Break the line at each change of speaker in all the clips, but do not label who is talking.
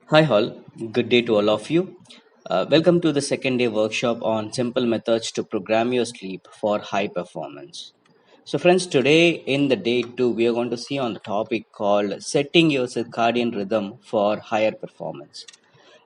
Hi, all. Good day to all of you. Welcome to the second day workshop on simple methods to program your sleep for high performance. So, friends, today in the day two, we are going to see on the topic called setting your circadian rhythm for higher performance.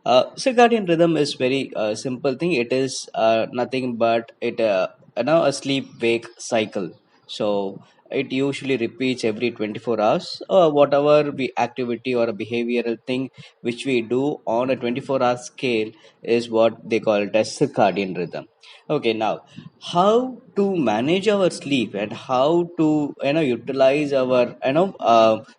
Circadian rhythm is very simple thing. It is nothing but a sleep wake cycle. So it usually repeats every 24 hours. Whatever we activity or a behavioral thing which we do on a 24-hour scale is what they call it as circadian rhythm. Okay, now how to manage our sleep and how to utilize our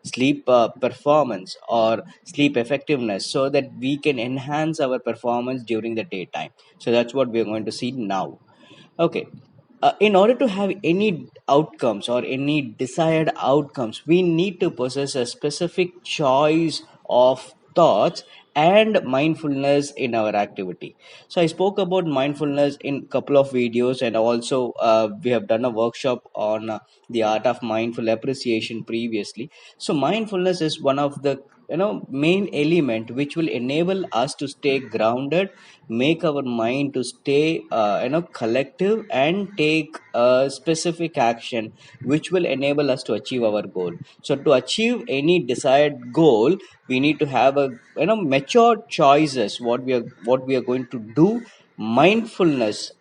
sleep performance or sleep effectiveness so that we can enhance our performance during the daytime. So that's what we're going to see now. Okay. In order to have any outcomes or any desired outcomes, we need to possess a specific choice of thoughts and mindfulness in our activity. So I spoke about mindfulness in couple of videos, and also we have done a workshop on the art of mindful appreciation previously. So mindfulness is one of the main element which will enable us to stay grounded, make our mind to stay collective, and take a specific action which will enable us to achieve our goal. So to achieve any desired goal, we need to have a mature choices what we are going to do. Mindfulness,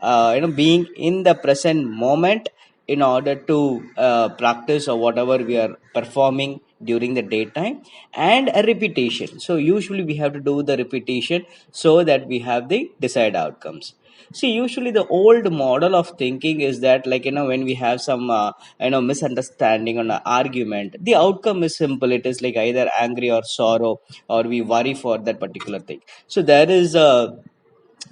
being in the present moment in order to practice or whatever we are performing during the daytime, and a repetition. So usually we have to do the repetition so that we have the desired outcomes. See, usually the old model of thinking is that, like, when we have some misunderstanding or an argument, the outcome is simple. It is like either angry or sorrow, or we worry for that particular thing. So there is a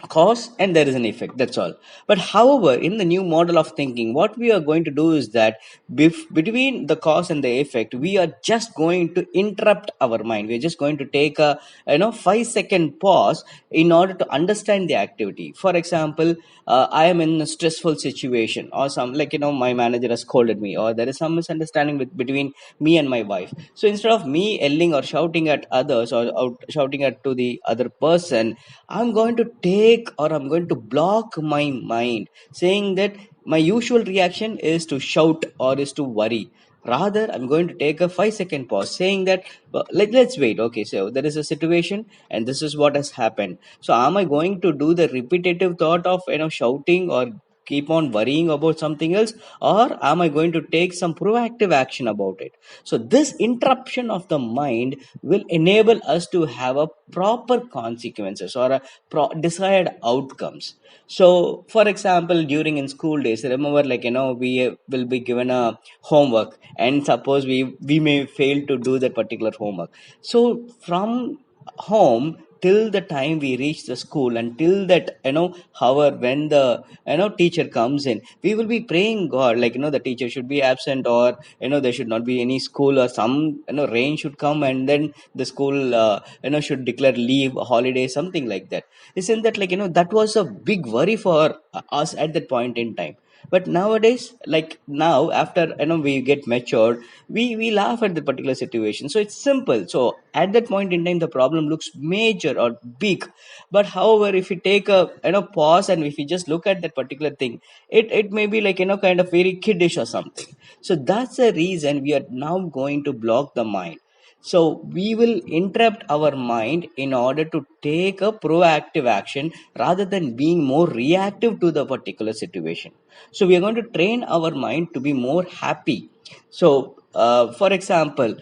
cause and there is an effect, that's all. But however, in the new model of thinking, what we are going to do is that between the cause and the effect, we are just going to interrupt our mind. We're just going to take a 5-second pause in order to understand the activity. For example, I am in a stressful situation, or some, like, my manager has scolded me, or there is some misunderstanding between me and my wife. So instead of me yelling or shouting at others, or shouting at to the other person, I'm going to take, or I'm going to block my mind, saying that my usual reaction is to shout or is to worry. Rather, I'm going to take a 5-second pause, saying that, well, let's wait. Okay, so there is a situation, and this is what has happened. So, am I going to do the repetitive thought of shouting or keep on worrying about something else, or am I going to take some proactive action about it? So this interruption of the mind will enable us to have a proper consequences or a desired outcomes. So for example, during in school days, remember, like, we will be given a homework, and suppose we may fail to do that particular homework. So from home till the time we reach the school, until that hour when the teacher comes in, we will be praying God, like, the teacher should be absent, or there should not be any school, or some rain should come, and then the school should declare leave, holiday, something like that. Isn't that, like, that was a big worry for us at that point in time. But nowadays, like now, after we get matured, we laugh at the particular situation. So it's simple. So at that point in time, the problem looks major or big. But however, if we take a pause, and if we just look at that particular thing, it may be like kind of very kiddish or something. So that's the reason we are now going to block the mind. So we will interrupt our mind in order to take a proactive action rather than being more reactive to the particular situation. So we are going to train our mind to be more happy. So for example,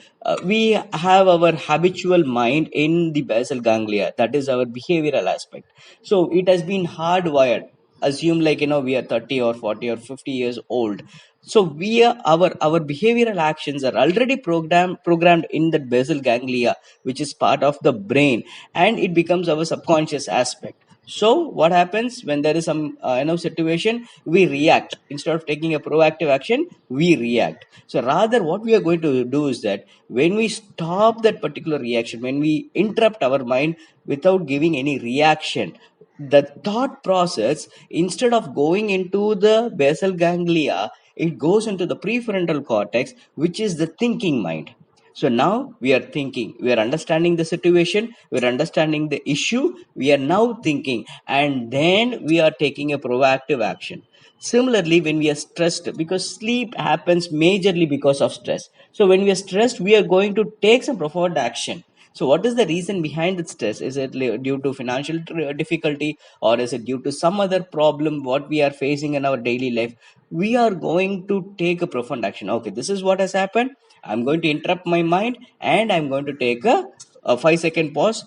we have our habitual mind in the basal ganglia, that is our behavioral aspect. So it has been hardwired. Assume, like, we are 30 or 40 or 50 years old. So we are, our behavioral actions are already programmed in that basal ganglia, which is part of the brain, and it becomes our subconscious aspect. So what happens when there is some situation, we react. Instead of taking a proactive action, we react. So rather, what we are going to do is that when we stop that particular reaction, when we interrupt our mind without giving any reaction, the thought process, instead of going into the basal ganglia, it goes into the prefrontal cortex, which is the thinking mind. So now we are thinking, we are understanding the situation, we are understanding the issue, we are now thinking, and then we are taking a proactive action. Similarly, when we are stressed, because sleep happens majorly because of stress. So when we are stressed, we are going to take some profound action. So what is the reason behind the stress? Is it due to financial difficulty, or is it due to some other problem what we are facing in our daily life? We are going to take a profound action. Okay, this is what has happened. I'm going to interrupt my mind and I'm going to take a 5 second pause,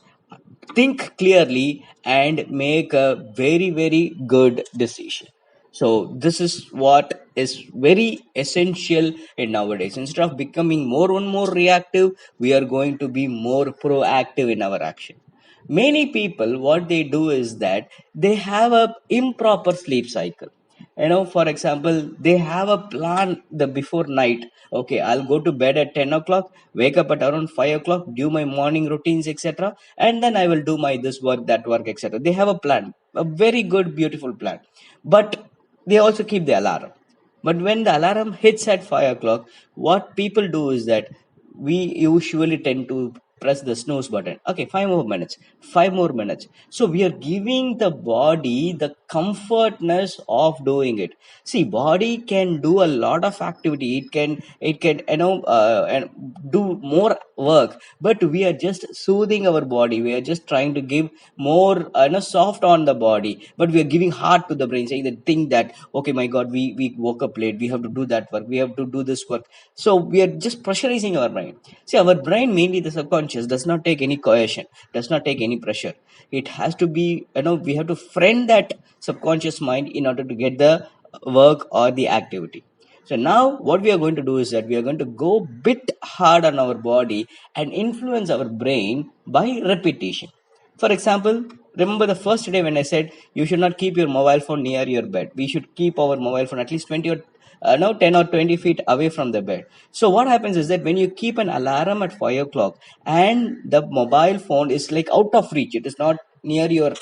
think clearly, and make a very, very good decision. So, this is what is very essential in nowadays. Instead of becoming more and more reactive, we are going to be more proactive in our action. Many people, what they do is that they have a improper sleep cycle. For example, they have a plan the before night. Okay, I'll go to bed at 10 o'clock, wake up at around 5 o'clock, do my morning routines, etc., and then I will do my this work, that work, etc. They have a plan, a very good, beautiful plan. But they also keep the alarm. But when the alarm hits at 5 o'clock, what people do is that we usually tend to press the snooze button. Okay, 5 more minutes, 5 more minutes. So we are giving the body the comfortness of doing it. See, body can do a lot of activity. It can and do more work, but we are just soothing our body. We are just trying to give more soft on the body, but we are giving hard to the brain, saying that think that okay, my God, we woke up late, we have to do that work, we have to do this work. So we are just pressurizing our brain. See, our brain, mainly the subconscious, does not take any coercion, does not take any pressure. It has to be, we have to friend that subconscious mind in order to get the work or the activity. So now what we are going to do is that we are going to go bit hard on our body and influence our brain by repetition. For example, remember the first day when I said you should not keep your mobile phone near your bed. We should keep our mobile phone at least 20 or now 10 or 20 feet away from the bed. So what happens is that when you keep an alarm at 5 o'clock and the mobile phone is like out of reach, it is not near your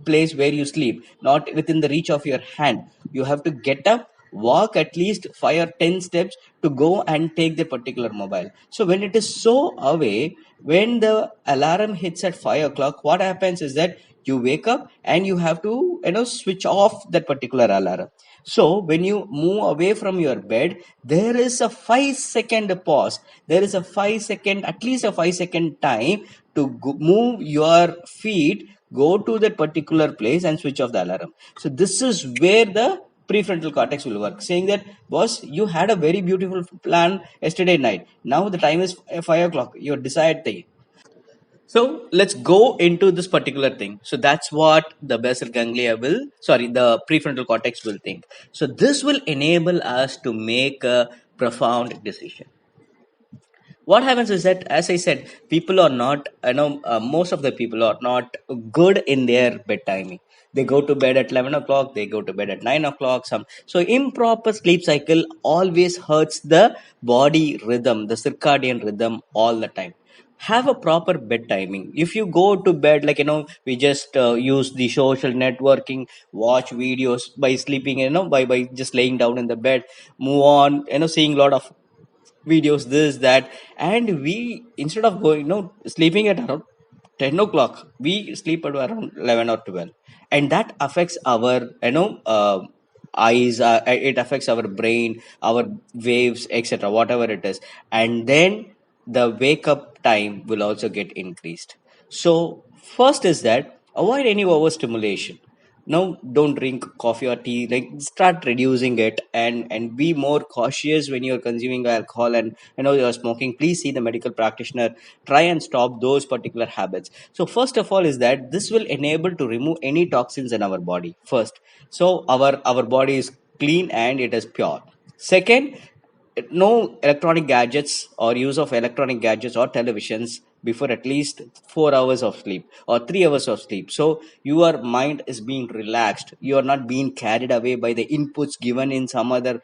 place where you sleep, not within the reach of your hand, you have to get up, walk at least 5 or 10 steps to go and take the particular mobile. So when it is so away, when the alarm hits at 5 o'clock, what happens is that you wake up and you have to switch off that particular alarm. So when you move away from your bed, there is a 5 second pause, there is a 5 second, at least a 5 second time to move your feet, go to that particular place and switch off the alarm. So this is where the prefrontal cortex will work, saying that boss, you had a very beautiful plan yesterday night, now the time is 5 o'clock, your desired thing. So let's go into this particular thing. So that's what the basal ganglia will, sorry, the prefrontal cortex will think. So this will enable us to make a profound decision. What happens is that, as I said, people are not, most of the people are not good in their bed timing. They go to bed at 11 o'clock, they go to bed at 9 o'clock. So improper sleep cycle always hurts the body rhythm, the circadian rhythm all the time. Have a proper bed timing. If you go to bed, like, we just use the social networking, watch videos by sleeping, by just laying down in the bed, move on, seeing a lot of videos, this, that, and we, instead of going, sleeping at around 10 o'clock, we sleep at around 11 or 12. And that affects our, eyes, it affects our brain, our waves, etc., whatever it is. And then the wake up time will also get increased. So, first is that avoid any overstimulation. No, don't drink coffee or tea, like start reducing it, and be more cautious when you're consuming alcohol and you're smoking. Please see the medical practitioner, try and stop those particular habits. So first of all is that this will enable to remove any toxins in our body first, so our body is clean and it is pure. Second, no electronic gadgets or use of electronic gadgets or televisions before at least 4 hours of sleep or 3 hours of sleep, so your mind is being relaxed, you are not being carried away by the inputs given in some other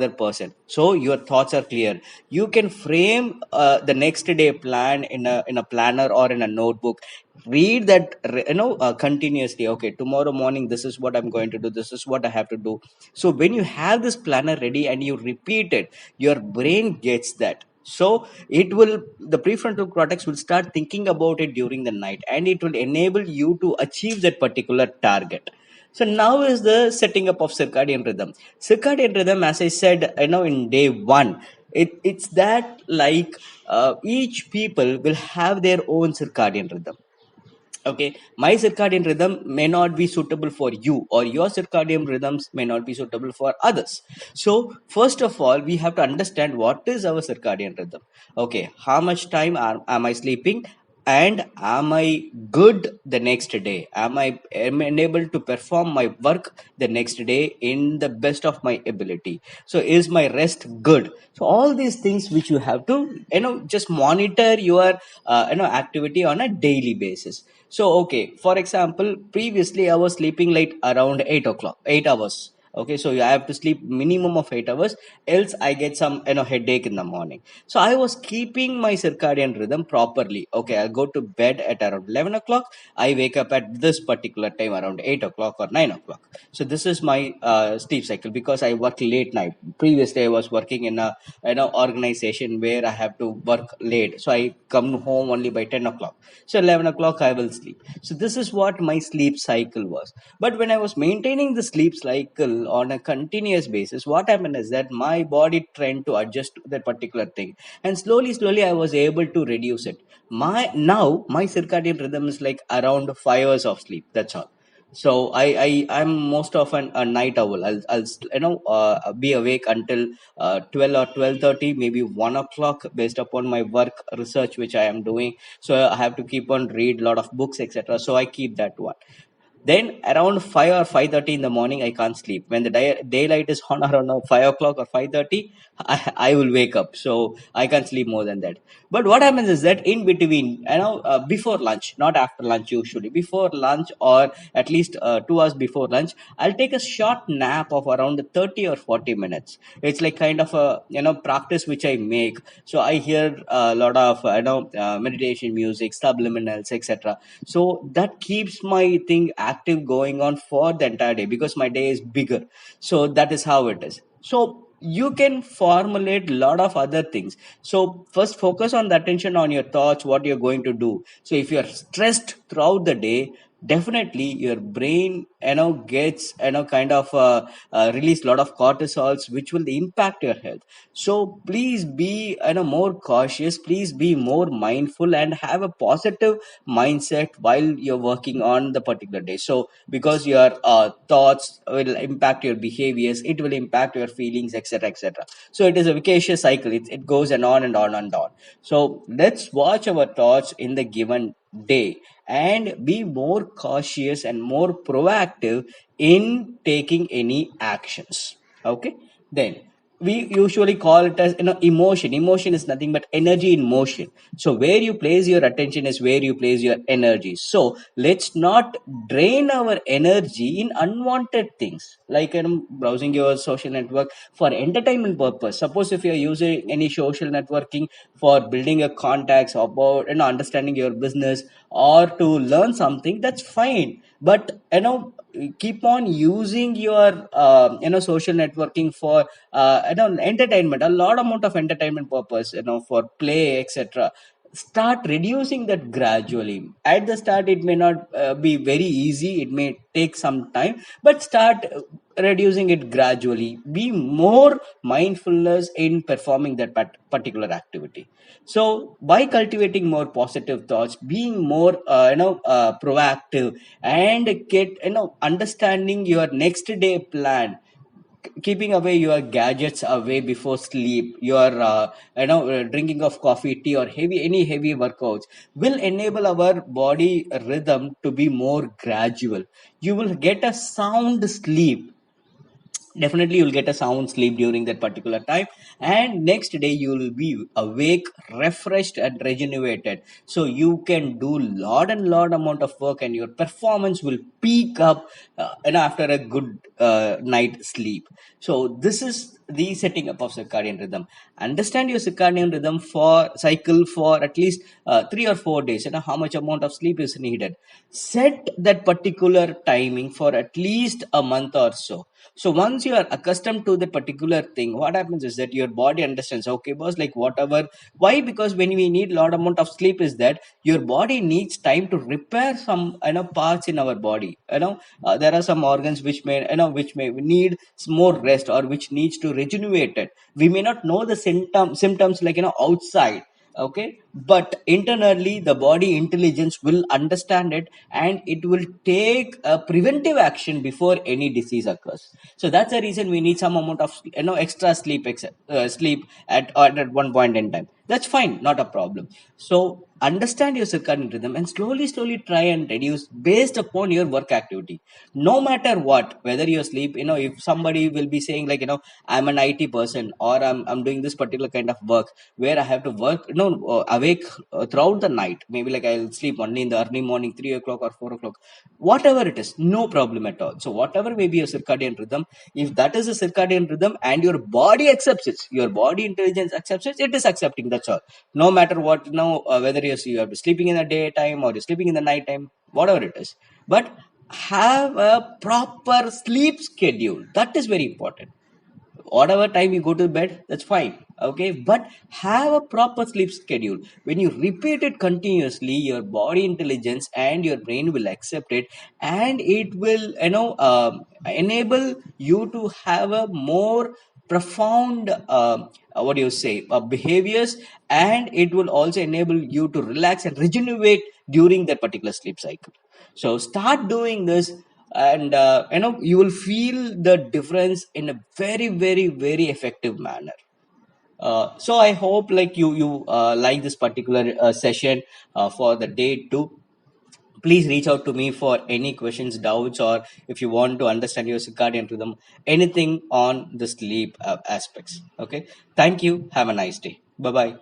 person, so your thoughts are clear. You can frame the next day plan in a planner or in a notebook. Read that continuously. Okay, tomorrow morning this is what I'm going to do, this is what I have to do. So when you have this planner ready and you repeat it, your brain gets that. So it will, the prefrontal cortex will start thinking about it during the night, and it will enable you to achieve that particular target. So now is the setting up of circadian rhythm. Circadian rhythm, as I said, in day one, it's that like each people will have their own circadian rhythm. Okay, my circadian rhythm may not be suitable for you, or your circadian rhythms may not be suitable for others. So first of all, we have to understand what is our circadian rhythm. Okay, how much time am I sleeping, and am I good the next day? Am I able to perform my work the next day in the best of my ability? So is my rest good? So all these things which you have to just monitor your activity on a daily basis. So okay, for example, previously I was sleeping like around 8 o'clock, 8 hours. Okay, so I have to sleep minimum of 8 hours, else I get some headache in the morning. So I was keeping my circadian rhythm properly. Okay, I'll go to bed at around 11 o'clock. I wake up at this particular time around 8 o'clock or 9 o'clock. So this is my sleep cycle, because I work late night. Previously, I was working in a organization where I have to work late. So I come home only by 10 o'clock. So 11 o'clock I will sleep. So this is what my sleep cycle was. But when I was maintaining the sleep cycle on a continuous basis, what happened is that my body trained to adjust to that particular thing, and slowly I was able to reduce it. My circadian rhythm is like around 5 hours of sleep. That's all. So I'm most often a night owl. I'll be awake until 12 or 12:30, maybe 1 o'clock, based upon my work research which I am doing. So I have to keep on read a lot of books, etc. So I keep that one. Then around 5 or 5:30 in the morning, I can't sleep. When the daylight is on around 5 o'clock or 5:30, I will wake up. So I can't sleep more than that. But what happens is that in between, before lunch, not after lunch usually, before lunch, or at least 2 hours before lunch, I'll take a short nap of around 30 or 40 minutes. It's like kind of a practice which I make. So I hear a lot of meditation music, subliminals, etc. So that keeps my thing active going on for the entire day, because my day is bigger. So that is how it is. So you can formulate a lot of other things. So first focus on the attention on your thoughts, what you're going to do. So if you're stressed throughout the day, definitely your brain gets kind of release a lot of cortisols, which will impact your health. So please be more cautious, please be more mindful, and have a positive mindset while you're working on the particular day. So because your thoughts will impact your behaviors, it will impact your feelings, etc., etc. So it is a vicious cycle. It goes and on and on and on. So let's watch our thoughts in the given day, and be more cautious and more proactive in taking any actions. Okay, then we usually call it as emotion is nothing but energy in motion. So where you place your attention is where you place your energy. So let's not drain our energy in unwanted things, like browsing your social network for entertainment purpose. Suppose if you're using any social networking for building a contacts, about understanding your business, or to learn something, that's fine. But keep on using your social networking for entertainment, a lot amount of entertainment purpose, for play, etc. Start reducing that gradually. At the start it may not be very easy, it may take some time, but start reducing it gradually. Be more mindfulness in performing that particular activity. So by cultivating more positive thoughts, being more proactive, and get understanding your next day plan, keeping away your gadgets away before sleep, your drinking of coffee, tea, or any heavy workouts, will enable our body rhythm to be more gradual. You will get a sound sleep. Definitely you'll get a sound sleep during that particular time, and next day you will be awake, refreshed, and regenerated. So you can do lot amount of work, and your performance will peak up after a good night sleep. So this is the setting up of circadian rhythm. Understand your circadian rhythm for cycle for at least 3 or 4 days. How much amount of sleep is needed. Set that particular timing for at least a month or so. So once you are accustomed to the particular thing, what happens is that your body understands, okay boss, like whatever. Why? Because when we need lot amount of sleep is that your body needs time to repair some parts in our body. There are some organs which may which may need more rest, or which needs to regenerate it. We may not know the symptoms like outside, okay, but internally the body intelligence will understand it, and it will take a preventive action before any disease occurs. So that's the reason we need some amount of extra sleep, sleep at one point in time. That's fine, not a problem. So understand your circadian rhythm and slowly try and reduce based upon your work activity. No matter what, whether you sleep, if somebody will be saying like I'm an IT person, or I'm doing this particular kind of work where I have to work awake throughout the night. Maybe like I'll sleep only in the early morning, 3 o'clock or 4 o'clock, whatever it is, no problem at all. So whatever may be your circadian rhythm, if that is a circadian rhythm and your body accepts it, your body intelligence accepts it, it is accepting. That's all. No matter what, whether you are sleeping in the daytime or you're sleeping in the night time, whatever it is, but have a proper sleep schedule. That is very important. Whatever time you go to bed, that's fine, okay, but have a proper sleep schedule. When you repeat it continuously, your body intelligence and your brain will accept it, and it will enable you to have a more profound what do you say behaviors, and it will also enable you to relax and regenerate during that particular sleep cycle. So start doing this, and you will feel the difference in a very effective manner. So I hope like you like this particular session for the day 2. Please reach out to me for any questions, doubts, or if you want to understand your circadian rhythm, anything on the sleep aspects. Okay, thank you, have a nice day, bye bye.